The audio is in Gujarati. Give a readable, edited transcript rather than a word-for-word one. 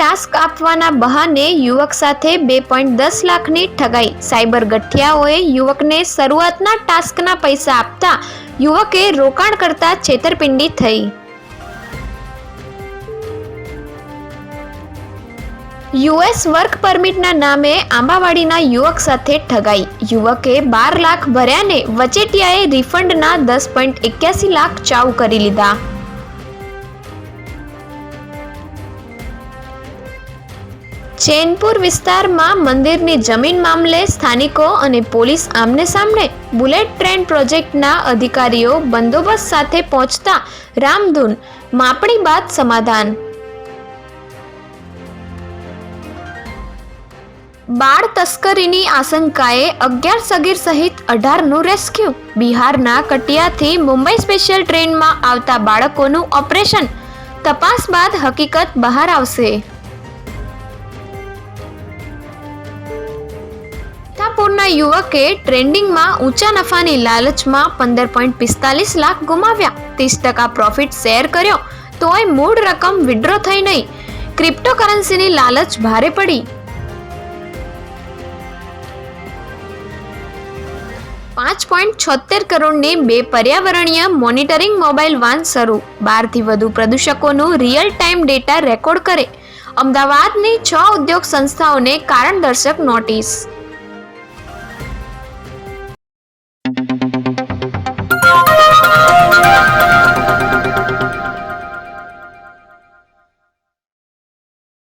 ટાસ્ક આપવાના બહાને યુવક સાથે 2.10 લાખની ઠગાઈ। સાયબર ગઠિયાઓએ યુવકને શરૂઆતના ટાસ્કના પૈસા આપતા યુવકે રોકાણ કરતા છેતરપિંડી થઈ। યુએસ વર્ક પરમિટના નામે આંબાવાડીના યુવક સાથે ઠગાઈ। યુવકે 12 લાખ ભર્યાને વચેટિયાએ રિફંડના 10.81 લાખ ચાઉ કરી લીધા। ચેનપુર વિસ્તારમાં મંદિરની જમીન મામલે સ્થાનિકો અને પોલીસ આમને સામને। બુલેટ ટ્રેન પ્રોજેક્ટના અધિકારીઓ બંદોબસ્ત સાથે પહોંચતા રામધૂન, માપણી બાદ સમાધાન। બાળ તસ્કરીની આશંકાએ 11 સગીર સહિત 18નું રેસ્ક્યુ। બિહારના કટિયાથી મુંબઈ સ્પેશિયલ ટ્રેનમાં આવતા બાળકોનું ઓપરેશન। તપાસ બાદ હકીકત બહાર આવશે। મીઠાપુરના યુવકે ટ્રેડિંગમાં ઊંચા નફાની લાલચમાં 15.45 લાખ ગુમાવ્યા। 30% પ્રોફિટ શેર કર્યો તોય મૂળ રકમ વિડ્રો થઈ નહીં। ક્રિપ્ટોકરન્સીની લાલચ ભારે પડી। 5.76 કરોડની 2 પર્યાવરણીય મોનિટરિંગ મોબાઈલ વાન શરૂ। 12થી વધુ પ્રદૂષકોનું રિયલ ટાઈમ ડેટા રેકોર્ડ કરે। અમદાવાદની 6 ઉદ્યોગ સંસ્થાઓને કારણદર્શક નોટિસ।